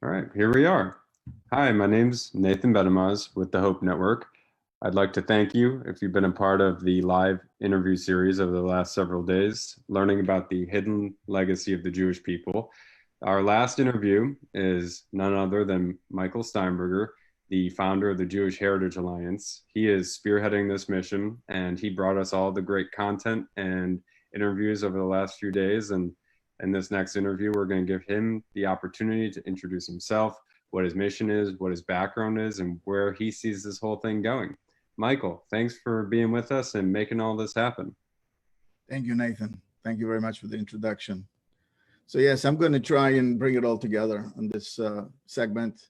All right, here we are. Hi, my name's Nathan Bedemaz with the Hope Network. I'd like to thank you if you've been a part of the live interview series over the last several days, learning about the hidden legacy of the Jewish people. Our last interview is none other than Michael Steinberger, the founder of the Jewish Heritage Alliance. He is spearheading this mission, and he brought us all the great content and interviews over the last few days. And in this next interview, we're going to give him the opportunity to introduce himself, what his mission is, what his background is, and where he sees this whole thing going. Michael, thanks for being with us and making all this happen. Thank you, Nathan. Thank you very much for the introduction. So yes, I'm going to try and bring it all together on this segment,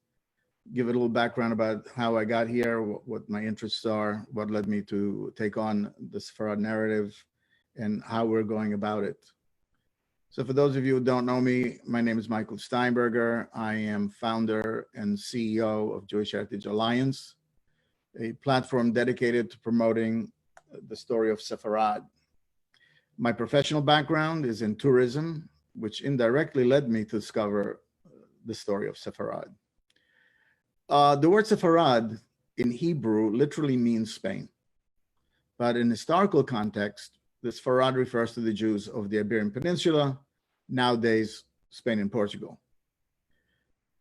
give a little background about how I got here, what my interests are, what led me to take on the Sefarad narrative, and how we're going about it. So for those of you who don't know me, my name is Michael Steinberger. I am founder and CEO of Jewish Heritage Alliance, a platform dedicated to promoting the story of Sefarad. My professional background is in tourism, which indirectly led me to discover the story of Sefarad. The word Sefarad in Hebrew literally means Spain, but in historical context, the Sefarad refers to the Jews of the Iberian Peninsula, nowadays Spain and Portugal.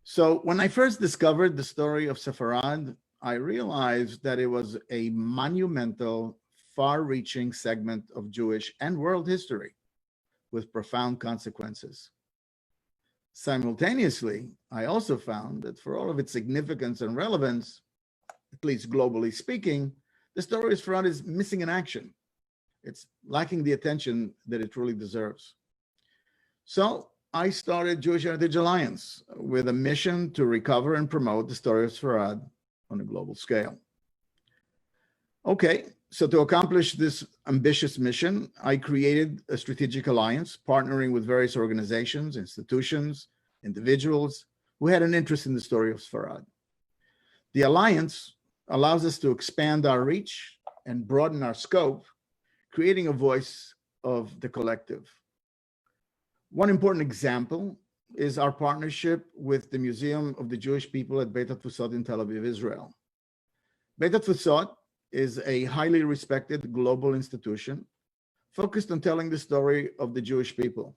So when I first discovered the story of Sefarad, I realized that it was a monumental, far-reaching segment of Jewish and world history with profound consequences. Simultaneously, I also found that for all of its significance and relevance, at least globally speaking, the story of Sefarad is missing in action. It's lacking the attention that it truly deserves. So I started Jewish Heritage Alliance with a mission to recover and promote the story of Sefarad on a global scale. Okay, so to accomplish this ambitious mission, I created a strategic alliance, partnering with various organizations, institutions, individuals who had an interest in the story of Sefarad. The alliance allows us to expand our reach and broaden our scope, creating a voice of the collective. One important example is our partnership with the Museum of the Jewish People at Beit HaTfusot in Tel Aviv, Israel. Beit HaTfusot is a highly respected global institution focused on telling the story of the Jewish people.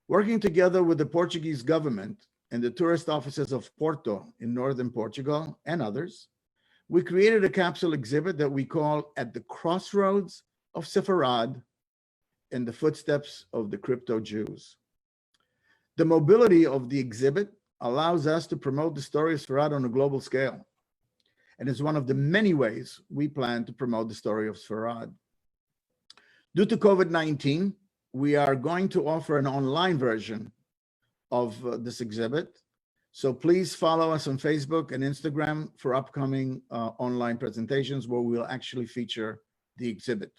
Working together with the Portuguese government and the tourist offices of Porto in northern Portugal and others, we created a capsule exhibit that we call At the Crossroads of Sefarad and the Footsteps of the Crypto Jews. The mobility of the exhibit allows us to promote the story of Sefarad on a global scale, and is one of the many ways we plan to promote the story of Sefarad. Due to COVID-19, we are going to offer an online version of this exhibit. So please follow us on Facebook and Instagram for upcoming online presentations where we'll actually feature the exhibit.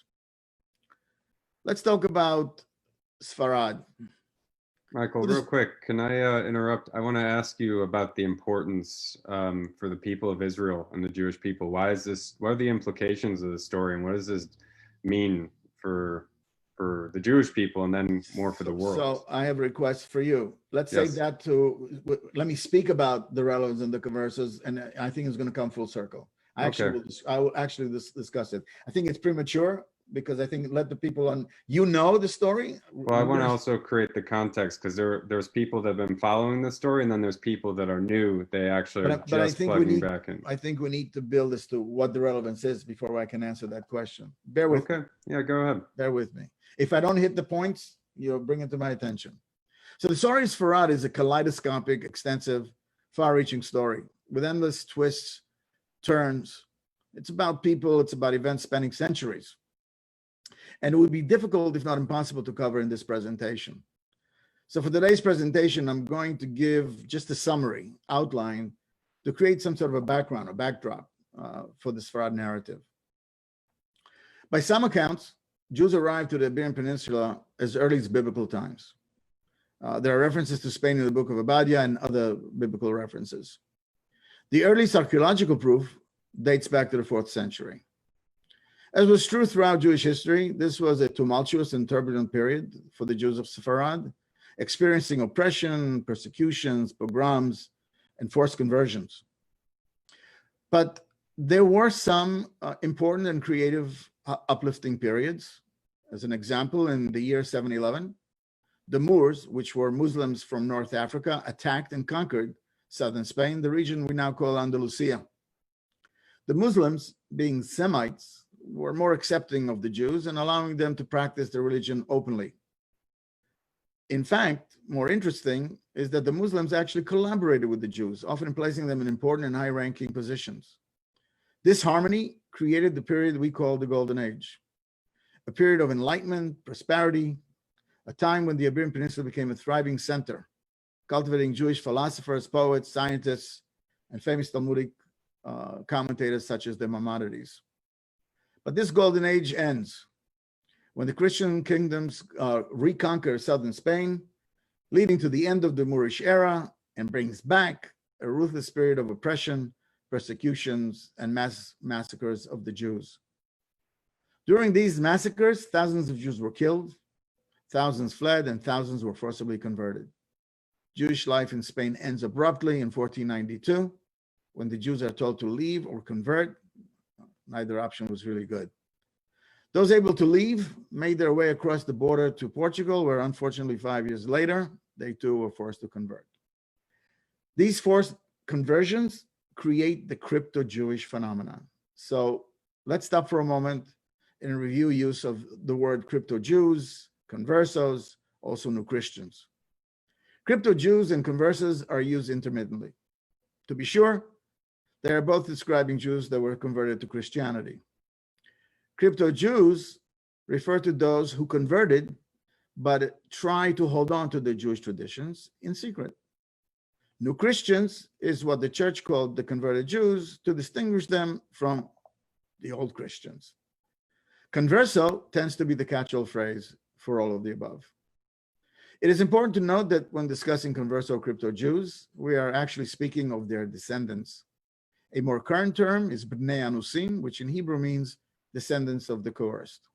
Let's talk about Sefarad. Michael, real quick, can I interrupt? I want to ask you about the importance for the people of Israel and the Jewish people. Why is this? What are the implications of the story, and what does this mean for the Jewish people, and then more for the world? So I have a request for you. Let's save that to. Let me speak about the relevance and the converses, and I think it's going to come full circle. I will actually discuss it. I think it's premature, because I think let the people on, the story. Well, I want to also create the context, because there's people that have been following the story, and then there's people that are new. They actually are just plugging back in. I think we need to build this to what the relevance is before I can answer that question. Bear with me. Yeah, go ahead. Bear with me. If I don't hit the points, bring it to my attention. So the story of Sefarad is a kaleidoscopic, extensive, far-reaching story with endless twists, turns. It's about people, it's about events spanning centuries. And it would be difficult, if not impossible, to cover in this presentation. So for today's presentation, I'm going to give just a summary, outline, to create some sort of a background, a backdrop for the Sefarad narrative. By some accounts, Jews arrived to the Iberian Peninsula as early as biblical times. There are references to Spain in the book of Obadiah and other biblical references. The earliest archaeological proof dates back to the 4th century. As was true throughout Jewish history, this was a tumultuous and turbulent period for the Jews of Sefarad, experiencing oppression, persecutions, pogroms, and forced conversions. But there were some important and creative uplifting periods. As an example, in the year 711, the Moors, which were Muslims from North Africa, attacked and conquered southern Spain, the region we now call Andalusia. The Muslims, being Semites, were more accepting of the Jews and allowing them to practice their religion openly. In fact, more interesting is that the Muslims actually collaborated with the Jews, often placing them in important and high-ranking positions. This harmony created the period we call the Golden Age, a period of enlightenment, prosperity, a time when the Iberian Peninsula became a thriving center, cultivating Jewish philosophers, poets, scientists, and famous Talmudic commentators such as the Maimonides. But this Golden Age ends when the Christian kingdoms reconquer southern Spain, leading to the end of the Moorish era, and brings back a ruthless period of oppression, persecutions, and mass massacres of the Jews. During these massacres, thousands of Jews were killed, thousands fled, and thousands were forcibly converted. Jewish life in Spain ends abruptly in 1492, when the Jews are told to leave or convert. Neither option was really good. Those able to leave made their way across the border to Portugal, where unfortunately 5 years later, they too were forced to convert. These forced conversions create the crypto-Jewish phenomenon. So let's stop for a moment and review use of the word crypto-Jews, conversos, also new Christians. Crypto-Jews and conversos are used intermittently. To be sure, they are both describing Jews that were converted to Christianity. Crypto-Jews refer to those who converted, but try to hold on to the Jewish traditions in secret. New Christians is what the church called the converted Jews to distinguish them from the old Christians. Converso tends to be the catch-all phrase for all of the above. It is important to note that when discussing converso crypto-Jews, we are actually speaking of their descendants. A more current term is Bnei Anusim, which in Hebrew means descendants of the coerced.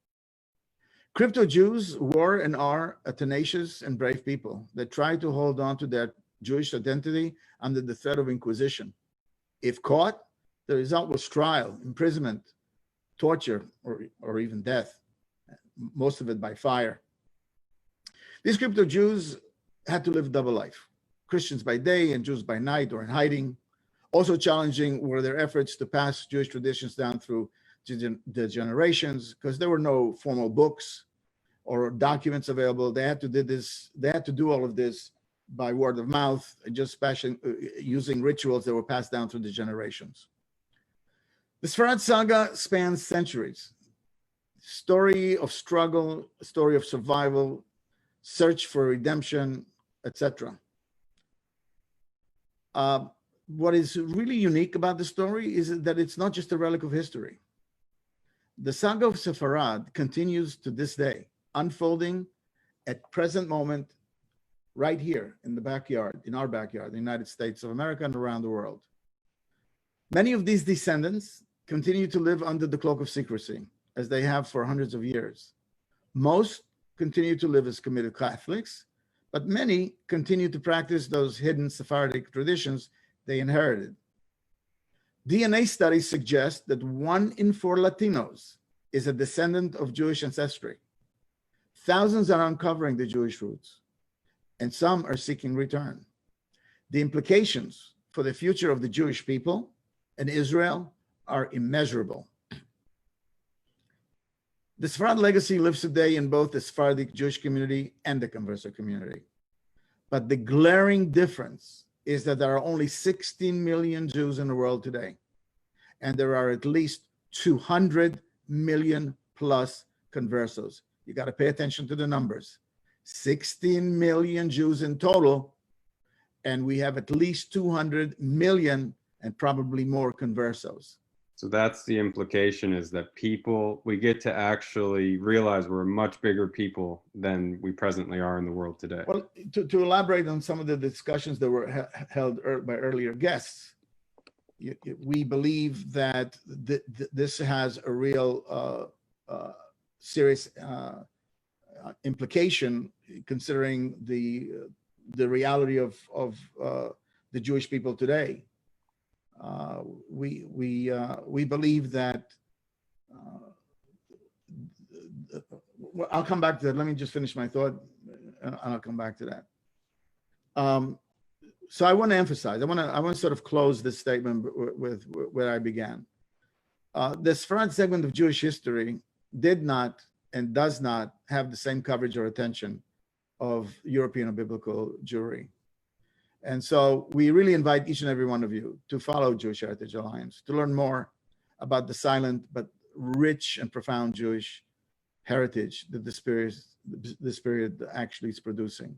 Crypto-Jews were and are a tenacious and brave people that try to hold on to their Jewish identity under the threat of inquisition. If caught, the result was trial, imprisonment, torture, or even death, most of it by fire. These crypto-Jews had to live double life, Christians by day and Jews by night or in hiding. Also challenging were their efforts to pass Jewish traditions down through the generations, because there were no formal books or documents available. They had to do all of this by word of mouth, just using rituals that were passed down through the generations. The Sefarad saga spans centuries. Story of struggle, story of survival, search for redemption, etc. What is really unique about the story is that it's not just a relic of history. The saga of Sefarad continues to this day, unfolding at present moment right here in the backyard, in our backyard, the United States of America and around the world. Many of these descendants continue to live under the cloak of secrecy, as they have for hundreds of years. Most continue to live as committed Catholics, but many continue to practice those hidden Sephardic traditions they inherited. DNA studies suggest that 1 in 4 Latinos is a descendant of Jewish ancestry. Thousands are uncovering the Jewish roots, and some are seeking return. The implications for the future of the Jewish people and Israel are immeasurable. The Sefarad legacy lives today in both the Sephardic Jewish community and the converso community. But the glaring difference is that there are only 16 million Jews in the world today, and there are at least 200 million plus conversos. You got to pay attention to the numbers. 16 million Jews in total, and we have at least 200 million and probably more conversos. So that's the implication, is that we get to actually realize we're much bigger people than we presently are in the world today. Well, to elaborate on some of the discussions that were held by earlier guests, we believe that this has a real serious implication, considering the reality of the Jewish people today. We believe that. Well, I'll come back to that. Let me just finish my thought, and I'll come back to that. So I want to emphasize. I want to sort of close this statement with where I began. The Sefarad segment of Jewish history did not and does not have the same coverage or attention of European or biblical Jewry. And so we really invite each and every one of you to follow Jewish Heritage Alliance, to learn more about the silent but rich and profound Jewish heritage that this period actually is producing.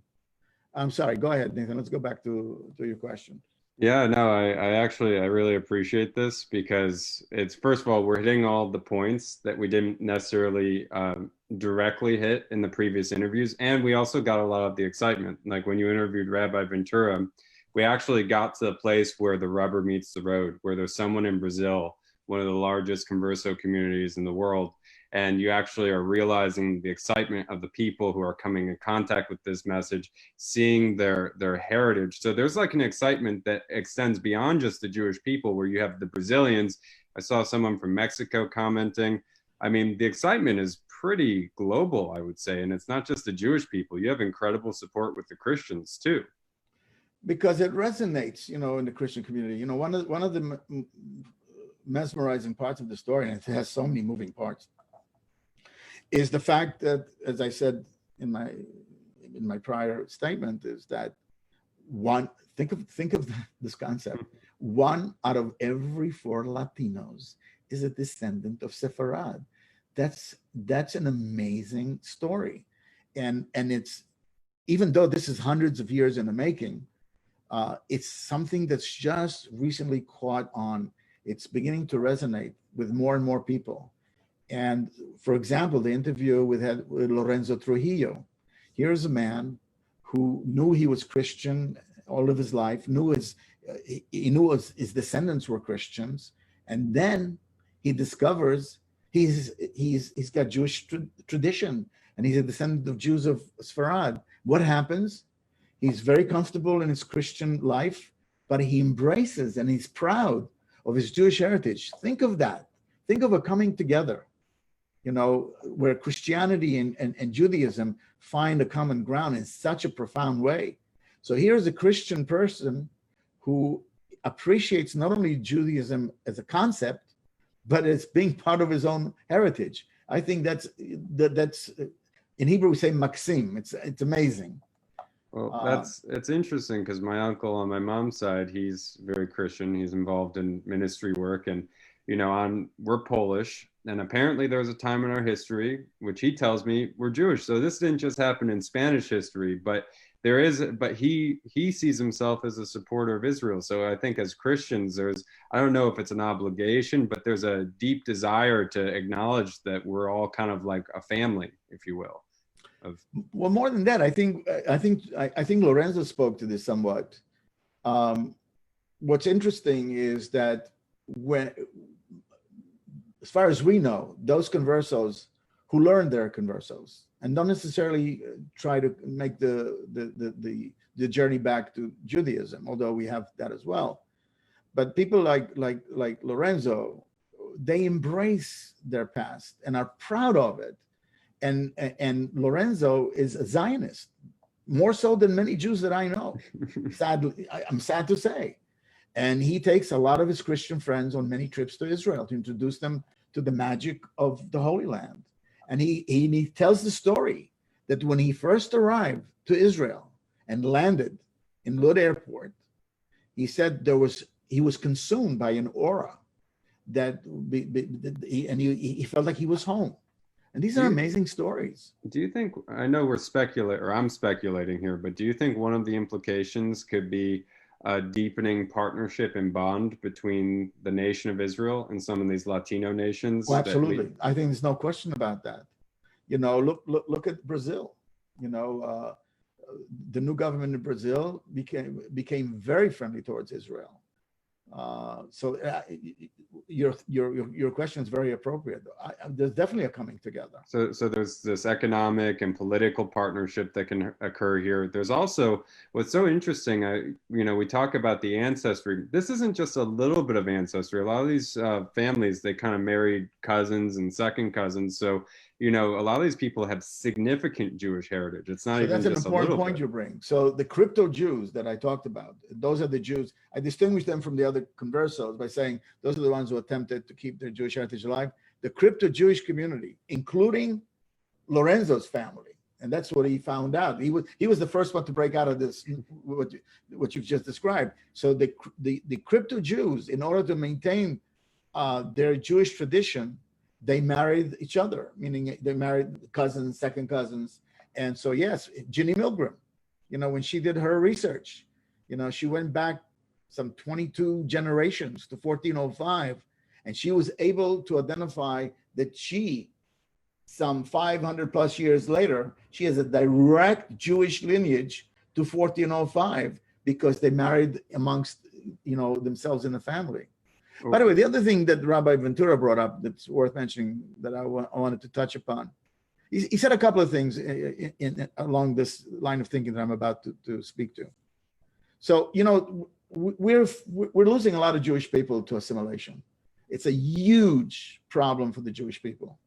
I'm sorry, go ahead, Nathan. Let's go back to your question. Yeah, no, I really appreciate this, because it's, first of all, we're hitting all the points that we didn't necessarily directly hit in the previous interviews. And we also got a lot of the excitement. Like when you interviewed Rabbi Ventura, we actually got to the place where the rubber meets the road, where there's someone in Brazil, one of the largest converso communities in the world, and you actually are realizing the excitement of the people who are coming in contact with this message, seeing their heritage. So there's like an excitement that extends beyond just the Jewish people, where you have the Brazilians. I saw someone from Mexico commenting. I mean, the excitement is pretty global, I would say, and it's not just the Jewish people. You have incredible support with the Christians too. Because it resonates, you know, in the Christian community. You know, one of the mesmerizing parts of the story, and it has so many moving parts, is the fact that, as I said in my prior statement, is that think of this concept. 1 out of every 4 Latinos is a descendant of Sefarad. That's an amazing story, and it's, even though this is hundreds of years in the making, it's something that's just recently caught on. It's beginning to resonate with more and more people. And for example, the interview with Lorenzo Trujillo. Here's a man who knew he was Christian all of his life, he knew his descendants were Christians, and then he discovers he's got Jewish tradition, and he's a descendant of Jews of Sefarad. What happens? He's very comfortable in his Christian life, but he embraces and he's proud of his Jewish heritage. Think of that. Think of a coming together, you know, where Christianity and Judaism find a common ground in such a profound way. So here's a Christian person who appreciates not only Judaism as a concept, but as being part of his own heritage. I think that's in Hebrew we say maksim. It's amazing. Well, it's interesting, because my uncle on my mom's side, he's very Christian. He's involved in ministry work, and you know, we're Polish, and apparently there was a time in our history, which he tells me we're Jewish. So this didn't just happen in Spanish history, but he sees himself as a supporter of Israel. So I think as Christians, I don't know if it's an obligation, but there's a deep desire to acknowledge that we're all kind of like a family, if you will. Well, more than that, I think Lorenzo spoke to this somewhat. What's interesting is that as far as we know, those conversos who learn they're conversos and don't necessarily try to make the journey back to Judaism, although we have that as well. But people like Lorenzo, they embrace their past and are proud of it. And Lorenzo is a Zionist, more so than many Jews that I know. Sadly, I'm sad to say. And he takes a lot of his Christian friends on many trips to Israel to introduce them to the magic of the Holy Land. And he tells the story that when he first arrived to Israel and landed in Lod Airport, he said he was consumed by an aura he felt like he was home. And these are amazing stories. Do you think, I know I'm speculating here, but do you think one of the implications could be a deepening partnership and bond between the nation of Israel and some of these Latino nations? Well, absolutely. I think there's no question about that. You know, look at Brazil. You know, the new government in Brazil became very friendly towards Israel. Your question is very appropriate. There's definitely a coming together. So there's this economic and political partnership that can occur here. There's also what's so interesting. We talk about the ancestry. This isn't just a little bit of ancestry. A lot of these families, they kind of married cousins and second cousins. So a lot of these people have significant Jewish heritage. It's not even just a little bit. That's an important point you bring. So the crypto Jews that I talked about, those are the Jews. I distinguish them from the other conversos by saying those are the ones who attempted to keep their Jewish heritage alive. The crypto Jewish community, including Lorenzo's family, and that's what he found out. He was the first one to break out of this, what you've just described. So the crypto Jews, in order to maintain their Jewish tradition, they married each other, meaning they married cousins, second cousins. And so, yes, Ginny Milgram, when she did her research, she went back some 22 generations to 1405, and she was able to identify that some 500 plus years later, she has a direct Jewish lineage to 1405 because they married amongst, themselves in the family. Okay. By the way, the other thing that Rabbi Ventura brought up that's worth mentioning that I wanted to touch upon, he said a couple of things along this line of thinking that I'm about to speak to. So, we're losing a lot of Jewish people to assimilation. It's a huge problem for the Jewish people,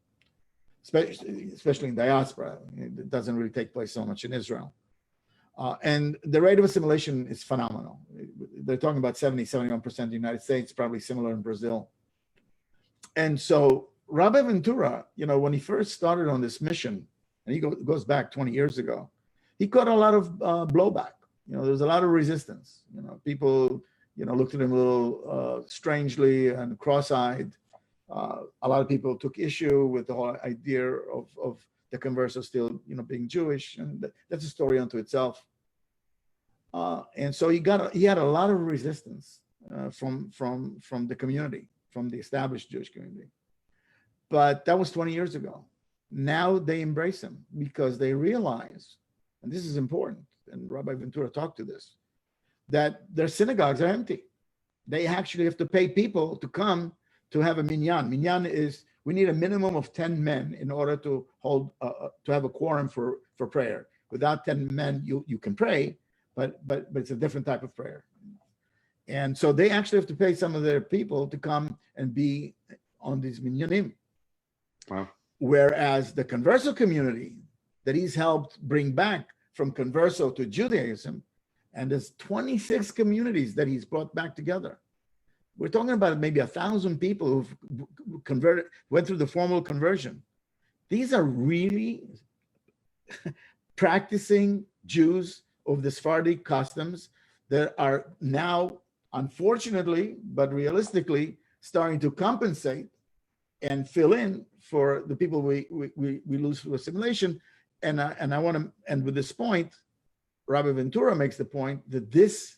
especially in diaspora. It doesn't really take place so much in Israel. And the rate of assimilation is phenomenal. They're talking about 71% in the United States, probably similar in Brazil. And so Rabbi Ventura, when he first started on this mission, and he goes back 20 years ago, he caught a lot of blowback. There was a lot of resistance. People, looked at him a little strangely and cross-eyed. A lot of people took issue with the whole idea of the converso still, being Jewish, and that's a story unto itself. And so he had a lot of resistance from the community, from the established Jewish community. But that was 20 years ago. Now they embrace him because they realize, and this is important, and Rabbi Ventura talked to this, that their synagogues are empty. They actually have to pay people to come to have a minyan. Minyan is, we need a minimum of 10 men in order to hold, to have a quorum for prayer. Without 10 men, you can pray, but it's a different type of prayer. And so they actually have to pay some of their people to come and be on these minyanim. Wow. Whereas the converso community that he's helped bring back from converso to Judaism, and there's 26 communities that he's brought back together. We're talking about maybe 1,000 people who've converted, went through the formal conversion. These are really practicing Jews of the Sephardic customs that are now, unfortunately, but realistically, starting to compensate and fill in for the people we lose through assimilation. And I want to end with this point. Rabbi Ventura makes the point that this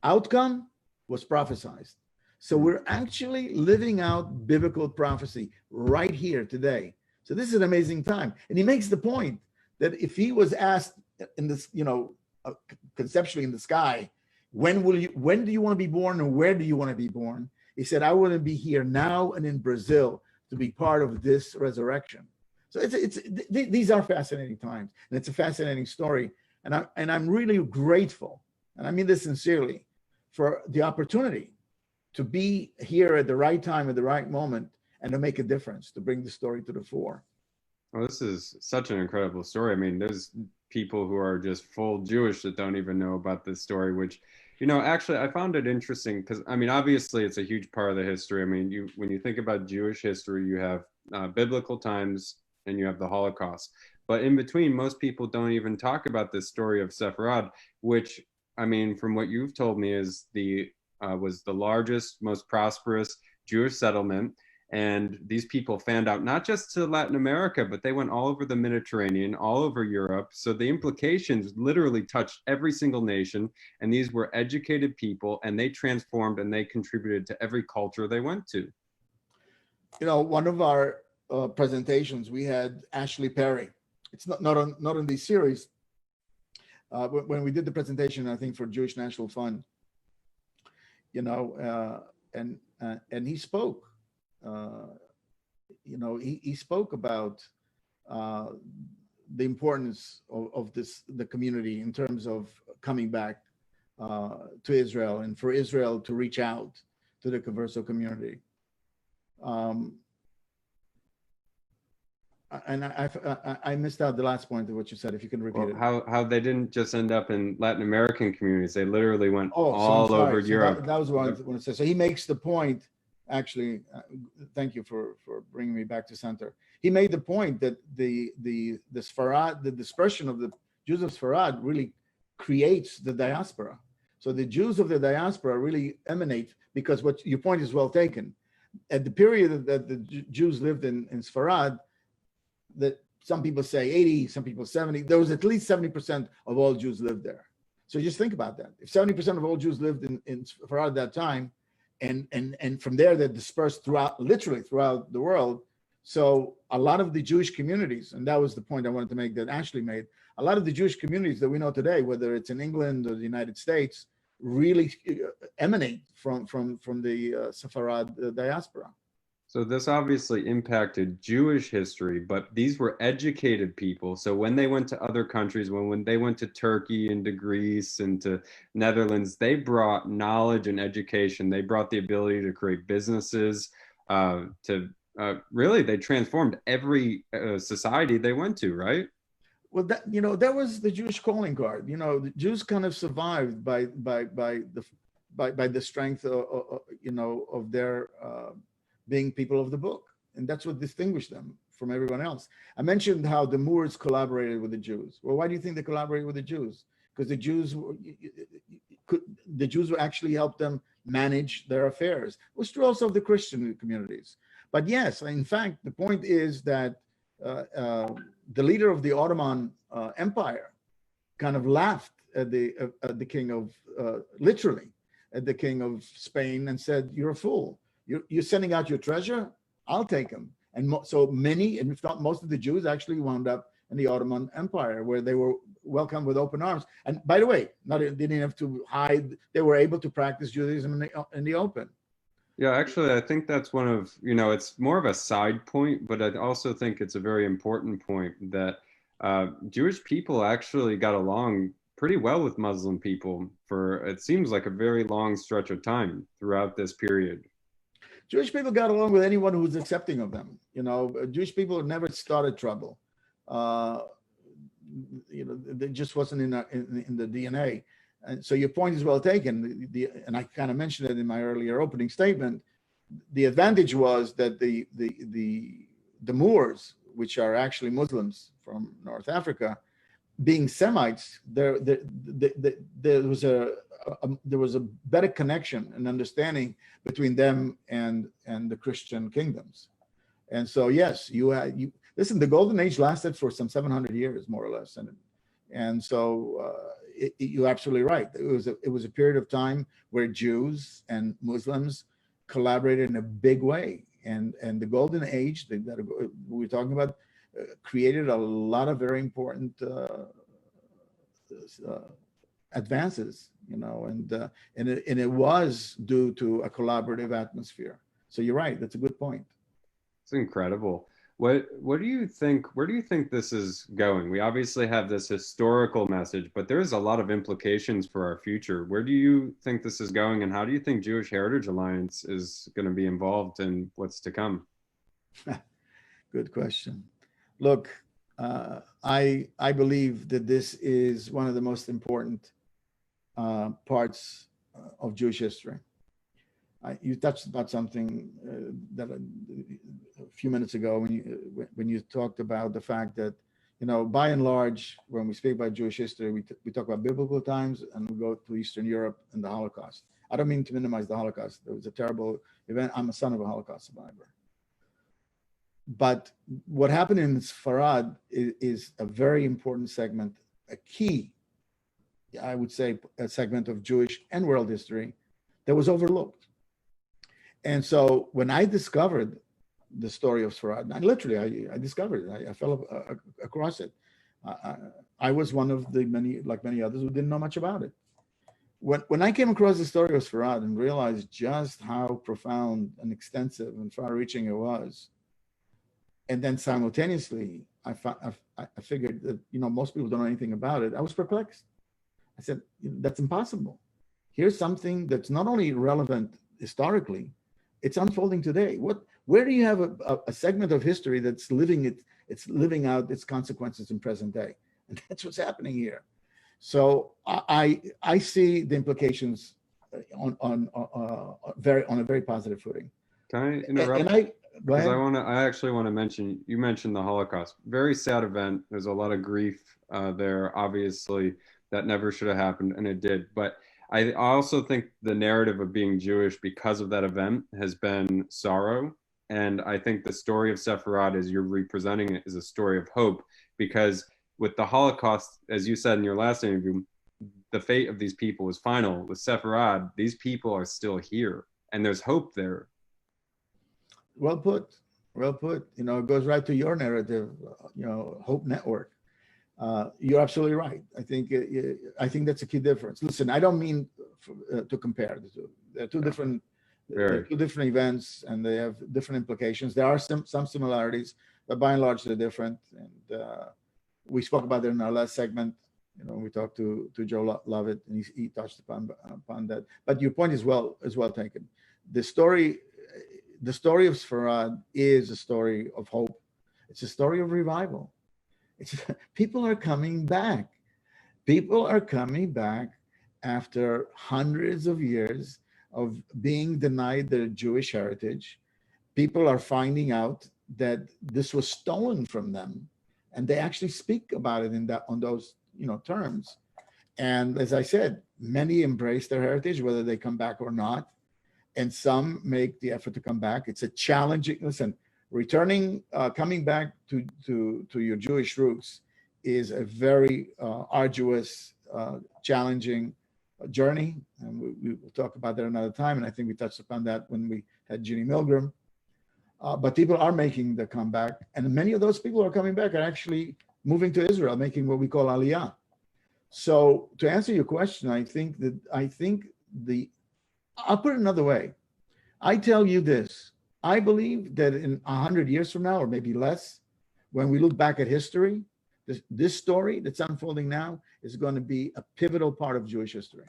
outcome was prophesized. So we're actually living out biblical prophecy right here today. So this is an amazing time. And he makes the point that if he was asked in this, conceptually in the sky, when do you want to be born and where do you want to be born? He said, I want to be here now and in Brazil to be part of this resurrection. So these are fascinating times, and it's a fascinating story. And I'm really grateful, and I mean this sincerely, for the opportunity to be here at the right time, at the right moment, and to make a difference, to bring the story to the fore. Well, this is such an incredible story. I mean, there's people who are just full Jewish that don't even know about this story, which, actually I found it interesting because, I mean, obviously it's a huge part of the history. I mean, when you think about Jewish history, you have biblical times and you have the Holocaust. But in between, most people don't even talk about this story of Sefarad, which, I mean, from what you've told me, is was the largest, most prosperous Jewish settlement. And these people fanned out not just to Latin America, but they went all over the Mediterranean, all over Europe. So the implications literally touched every single nation. And these were educated people, and they transformed and they contributed to every culture they went to. One of our presentations, we had Ashley Perry. It's not on this series. When we did the presentation, I think for Jewish National Fund, you know, and he spoke, you know, he spoke about the importance of the community in terms of coming back to Israel, and for Israel to reach out to the Converso community. And I missed out the last point of what you said. If you can repeat it. How they didn't just end up in Latin American communities; they literally went all so over so Europe. That was what I want to say. So he makes the point. Actually, thank you for bringing me back to center. He made the point that the Sefarad, the dispersion of the Jews of Sefarad, really creates the diaspora. So the Jews of the diaspora really emanate, because what your point is well taken. At the period that the Jews lived in Sefarad, that some people say 80, some people 70, there was at least 70% of all Jews lived there. So just think about that. If 70% of all Jews lived in Sefarad at that time, and from there they're dispersed literally throughout the world. So a lot of the Jewish communities, and that was the point I wanted to make that Ashley made, a lot of the Jewish communities that we know today, whether it's in England or the United States, really emanate from the Sefarad diaspora. So this obviously impacted Jewish history, but these were educated people. So when they went to other countries, when they went to Turkey and to Greece and to Netherlands, they brought knowledge and education. They brought the ability to create businesses, really, they transformed every society they went to, right? Well, that was the Jewish calling card. The Jews kind of survived by the strength of their being people of the book, and that's what distinguished them from everyone else. I mentioned how the Moors collaborated with the Jews. Well, why do you think they collaborated with the Jews? Because the Jews actually helped them manage their affairs. It was true also of the Christian communities. But yes, in fact, the point is that the leader of the Ottoman Empire kind of laughed at the king of literally at the king of Spain and said, "You're a fool. You're sending out your treasure. I'll take them." And so many, and if not most of the Jews, actually wound up in the Ottoman Empire, where they were welcomed with open arms. And by the way, they didn't have to hide; they were able to practice Judaism in the open. Yeah, actually, I think that's one of, it's more of a side point, but I also think it's a very important point that Jewish people actually got along pretty well with Muslim people for, it seems like, a very long stretch of time throughout this period. Jewish people got along with anyone who was accepting of them. Jewish people never started trouble. It just wasn't in the DNA. And so your point is well taken. And I kind of mentioned it in my earlier opening statement. The advantage was that the Moors, which are actually Muslims from North Africa, being Semites, there was a better connection and understanding between them and the Christian kingdoms. And so yes, listen, the Golden Age lasted for some 700 years, more or less, and so you're absolutely right. It was a period of time where Jews and Muslims collaborated in a big way, and the Golden Age that we're talking about created a lot of very important advances, and it was due to a collaborative atmosphere. So you're right. That's a good point. It's incredible. What do you think? Where do you think this is going? We obviously have this historical message, but there's a lot of implications for our future. Where do you think this is going, and how do you think Jewish Heritage Alliance is going to be involved in what's to come? Good question. Look, I believe that this is one of the most important parts of Jewish history. You touched about something that a few minutes ago when you talked about the fact that, by and large, when we speak about Jewish history, we talk about biblical times and we go to Eastern Europe and the Holocaust. I don't mean to minimize the Holocaust. It was a terrible event. I'm a son of a Holocaust survivor. But what happened in Sefarad is a very important segment, a key, I would say, a segment of Jewish and world history that was overlooked. And so when I discovered the story of Sefarad, I discovered it. I fell across it. I was one of the many, like many others, who didn't know much about it. When I came across the story of Sefarad and realized just how profound and extensive and far-reaching it was, and then simultaneously I figured that most people don't know anything about it, I was perplexed. I said, that's impossible. Here's something that's not only relevant historically, it's unfolding today. Where do you have a segment of history that's it's living out its consequences in present day? And that's what's happening here. So I see the implications on a very positive footing. Can I interrupt? Go Because ahead. I actually want to mention, you mentioned the Holocaust. Very sad event. There's a lot of grief there, obviously, that never should have happened, and it did. But I also think the narrative of being Jewish because of that event has been sorrow. And I think the story of Sefarad, as you're representing it, is a story of hope, because with the Holocaust, as you said in your last interview, the fate of these people was final. With Sefarad, these people are still here, and there's hope there. Well put. Well put. It goes right to your narrative, Hope Network. You're absolutely right. I think that's a key difference. Listen, I don't mean to compare the two. They're two different events, and they have different implications. There are some similarities, but by and large, they're different. And we spoke about it in our last segment. We talked to Joe Lovett, and he touched upon that. But your point is well taken. The story of Sefarad is a story of hope. It's a story of revival. People are coming back. People are coming back after hundreds of years of being denied their Jewish heritage. People are finding out that this was stolen from them, and they actually speak about it on those terms. And as I said, many embrace their heritage, whether they come back or not, and some make the effort to come back. It's a challenging, listen, coming back to your Jewish roots is a very arduous, challenging journey. And we will talk about that another time. And I think we touched upon that when we had Ginny Milgram. But people are making the comeback. And many of those people who are coming back are actually moving to Israel, making what we call Aliyah. So to answer your question, I'll put it another way. I tell you this, I believe that in 100 years from now, or maybe less, when we look back at history, this story that's unfolding now is going to be a pivotal part of Jewish history.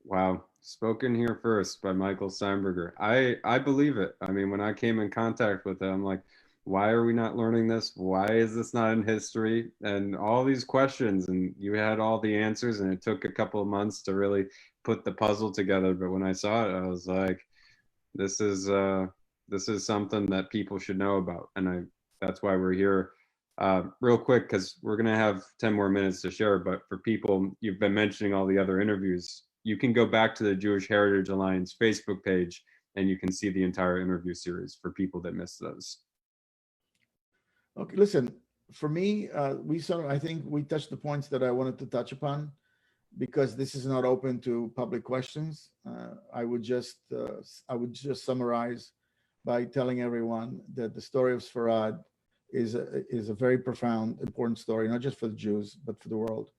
Wow. Spoken here first by Michael Steinberger. I believe it. I mean, when I came in contact with it, I'm like, why are we not learning this? Why is this not in history? And all these questions, and you had all the answers, and it took a couple of months to really put the puzzle together. But when I saw it, I was like, this is something that people should know about. And that's why we're here. Real quick, because we're going to have 10 more minutes to share, but for people, you've been mentioning all the other interviews, you can go back to the Jewish Heritage Alliance Facebook page and you can see the entire interview series for people that missed those. Okay, listen, for me, I think we touched the points that I wanted to touch upon, because this is not open to public questions. I would just summarize by telling everyone that the story of Sefarad is a very profound, important story, not just for the Jews, but for the world.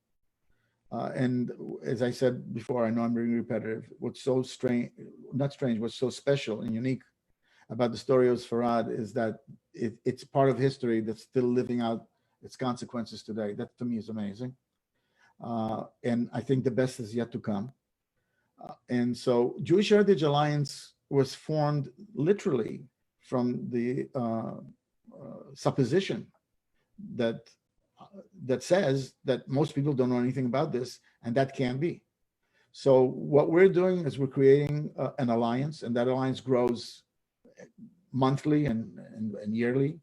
And as I said before, I know I'm being repetitive. What's so strange, not strange, what's so special and unique about the story of Sefarad is that it's part of history that's still living out its consequences today. That to me is amazing. And I think the best is yet to come. And so Jewish Heritage Alliance was formed literally from the supposition that says that most people don't know anything about this, and that can be. So what we're doing is we're creating an alliance, and that alliance grows monthly and yearly.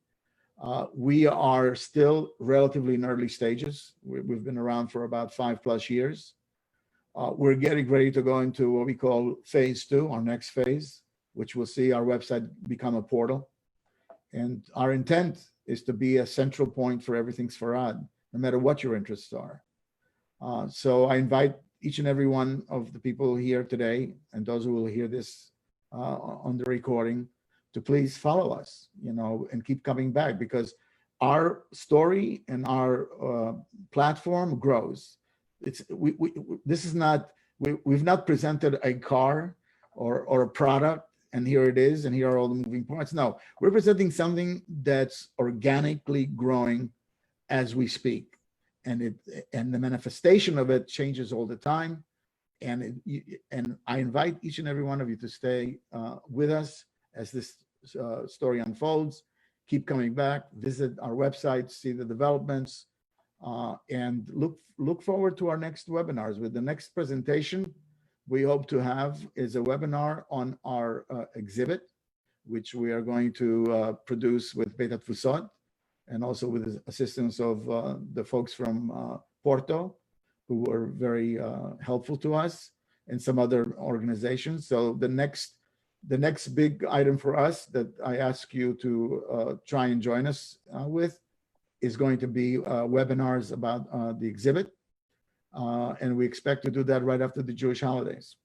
We are still relatively in early stages. We've been around for about 5+ years. We're getting ready to go into what we call phase 2, our next phase, which will see our website become a portal. And our intent is to be a central point for everything Sefarad, no matter what your interests are. So I invite each and every one of the people here today, and those who will hear this on the recording, to please follow us, and keep coming back, because our story and our platform grows. this is not, we've not presented a car or a product, and here it is, and here are all the moving parts. No, we're presenting something that's organically growing as we speak. And the manifestation of it changes all the time. And I invite each and every one of you to stay with us as this story unfolds. Keep coming back, visit our website, see the developments, and look forward to our next webinars. With the next presentation we hope to have is a webinar on our exhibit, which we are going to produce with Beta Tfusot, and also with the assistance of the folks from Porto, who were very helpful to us, and some other organizations. So the next big item for us that I ask you to try and join us with is going to be webinars about the exhibit. And we expect to do that right after the Jewish holidays.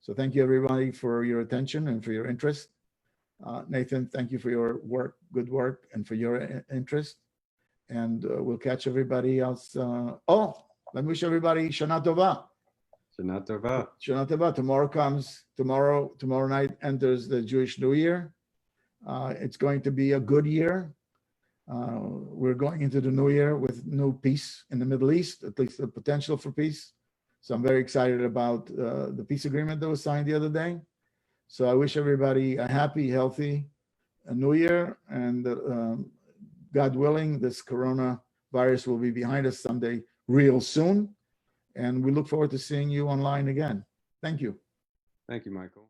So thank you everybody for your attention and for your interest. Nathan, thank you for your work, good work, and for your interest. And we'll catch everybody else. Let me wish everybody Shana Tova. Shana Tova. Shana Tova. Tomorrow comes, tomorrow night enters the Jewish New Year. It's going to be a good year. We're going into the new year with new peace in the Middle East, at least the potential for peace. So I'm very excited about the peace agreement that was signed the other day. So I wish everybody a happy, healthy new year, and God willing, this coronavirus will be behind us someday real soon. And we look forward to seeing you online again. Thank you. Thank you, Michael.